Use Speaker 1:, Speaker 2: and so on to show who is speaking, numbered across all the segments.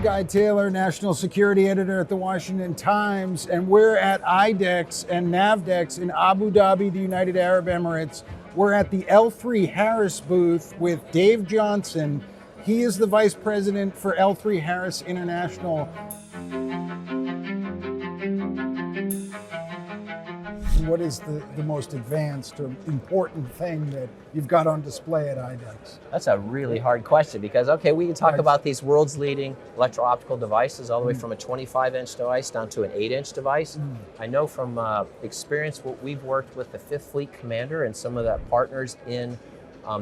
Speaker 1: Guy Taylor, National Security Editor at the Washington Times, and we're at IDEX and NAVDEX in Abu Dhabi, the United Arab Emirates. We're at the L3Harris booth with Dave Johnson. He is the Vice President for L3Harris International. What is the most advanced or important thing that you've got on display at IDEX?
Speaker 2: That's a really hard question because, okay, we can talk about these world's leading electro-optical devices all the way from a 25-inch device down to an 8-inch device. I know from experience what we've worked with the 5th Fleet Commander and some of the partners in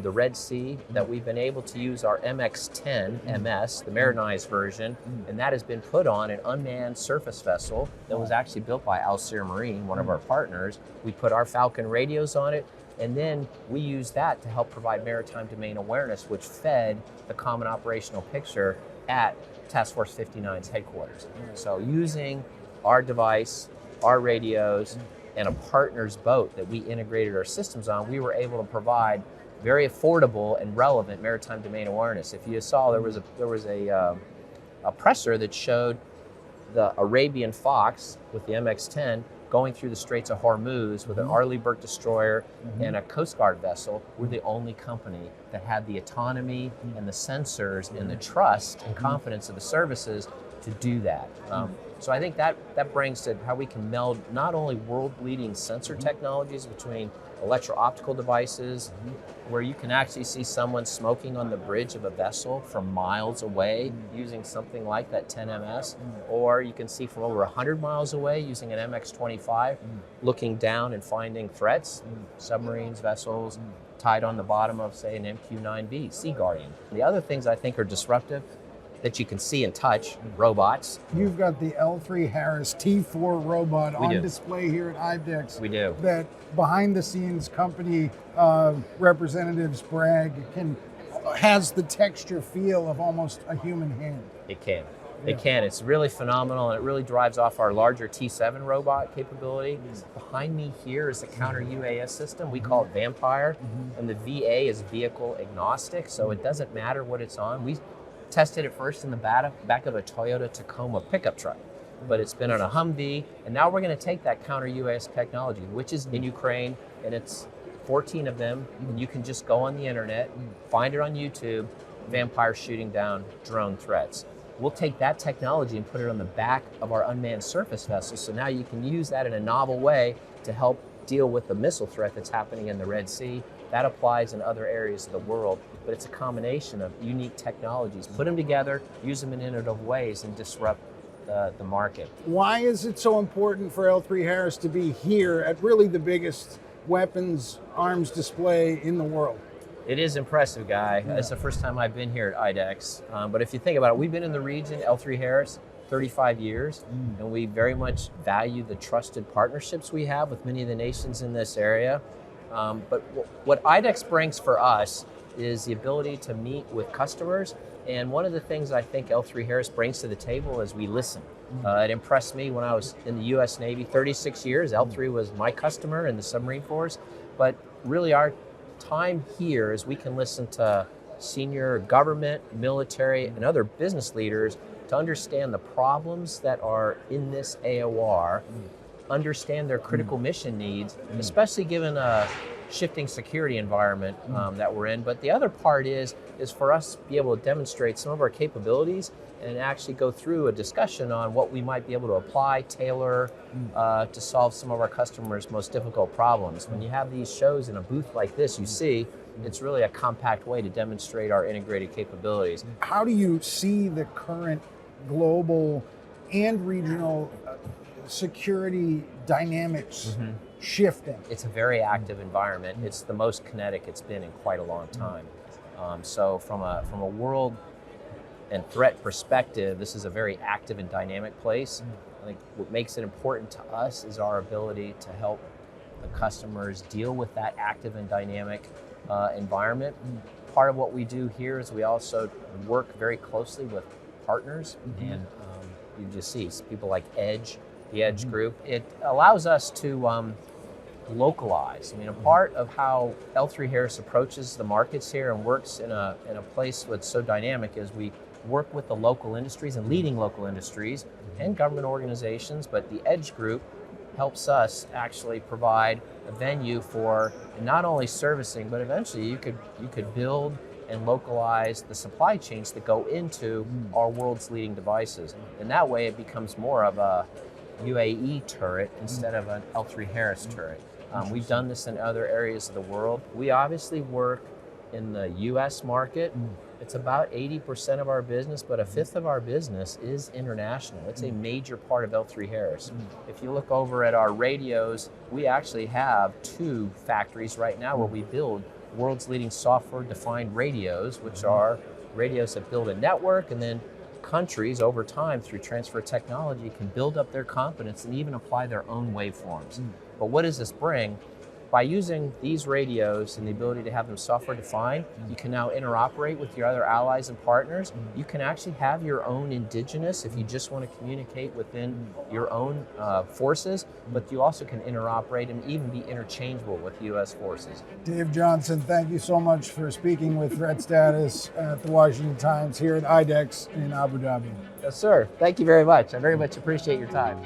Speaker 2: the Red Sea that we've been able to use our MX-10 MS, the Marinized version, and that has been put on an unmanned surface vessel that was actually built by L3Marine, one of our partners. We put our Falcon radios on it, and then we use that to help provide maritime domain awareness, which fed the Common Operational Picture at Task Force 59's headquarters. So using our device, our radios, and a partner's boat that we integrated our systems on, we were able to provide very affordable and relevant maritime domain awareness. If you saw, there was a presser that showed the Arabian Fox with the MX-10 going through the Straits of Hormuz with an Arleigh Burke destroyer and a Coast Guard vessel. We're the only company that had the autonomy and the sensors and the trust and confidence of the services to do that. So I think that brings to how we can meld not only world-leading sensor technologies between electro-optical devices, where you can actually see someone smoking on the bridge of a vessel from miles away using something like that 10MS, or you can see from over 100 miles away using an MX-25, looking down and finding threats, submarines, vessels, tied on the bottom of, say, an MQ-9B, Sea Guardian. The other things I think are disruptive that you can see and touch, robots.
Speaker 1: You've got the L3Harris T4 robot on display here at IDEX.
Speaker 2: We do.
Speaker 1: That behind the scenes company representatives brag has the texture feel of almost a human hand.
Speaker 2: It can. It can. It's really phenomenal, and it really drives off our larger T7 robot capability. Behind me here is the counter UAS system. We call it Vampire, and the VA is vehicle agnostic, so it doesn't matter what it's on. We tested it first in the back of a Toyota Tacoma pickup truck, but it's been on a Humvee, and now we're going to take that counter UAS technology, which is in Ukraine, and it's 14 of them, and you can just go on the internet, find it on YouTube, Vampire shooting down drone threats. We'll take that technology and put it on the back of our unmanned surface vessels, so now you can use that in a novel way to help deal with the missile threat that's happening in the Red Sea. That applies in other areas of the world, but it's a combination of unique technologies. Put them together, use them in innovative ways, and disrupt the market.
Speaker 1: Why is it so important for L3Harris to be here at really the biggest weapons arms display in the world?
Speaker 2: It is impressive, Guy. It's the first time I've been here at IDEX. But if you think about it, we've been in the region, L3Harris, 35 years, and we very much value the trusted partnerships we have with many of the nations in this area. But what IDEX brings for us is the ability to meet with customers. And one of the things I think L3Harris brings to the table is we listen. It impressed me when I was in the US Navy, 36 years, L3 was my customer in the submarine force. But really our time here is we can listen to senior government, military, and other business leaders to understand the problems that are in this AOR, understand their critical mission needs, especially given a shifting security environment that we're in. But the other part is for us to be able to demonstrate some of our capabilities and actually go through a discussion on what we might be able to apply, tailor to solve some of our customers' most difficult problems. When you have these shows in a booth like this, you see, it's really a compact way to demonstrate our integrated capabilities.
Speaker 1: How do you see the current global and regional security dynamics shifting?
Speaker 2: It's a very active environment. It's the most kinetic it's been in quite a long time. So from a world and threat perspective, this is a very active and dynamic place. I think what makes it important to us is our ability to help the customers deal with that active and dynamic environment. Part of what we do here is we also work very closely with partners, and you just see people like Edge, the Edge group. It allows us to localize. I mean, a part of how L3Harris approaches the markets here and works in a place that's so dynamic is we work with the local industries and leading local industries and government organizations, but the EDGE group helps us actually provide a venue for not only servicing, but eventually you could build and localize the supply chains that go into our world's leading devices. And that way it becomes more of a UAE turret instead of an L3Harris turret. We've done this in other areas of the world. We obviously work in the US market. It's about 80% of our business, but a fifth of our business is international. It's a major part of L3Harris. If you look over at our radios, we actually have 2 factories right now where we build world's leading software-defined radios, which are radios that build a network, and then countries over time through transfer technology can build up their competence and even apply their own waveforms. But what does this bring? By using these radios and the ability to have them software defined, you can now interoperate with your other allies and partners. You can actually have your own indigenous if you just want to communicate within your own forces, but you also can interoperate and even be interchangeable with US forces.
Speaker 1: Dave Johnson, thank you so much for speaking with Threat Status at the Washington Times here at IDEX in Abu Dhabi.
Speaker 2: Yes, sir. Thank you very much. I very much appreciate your time.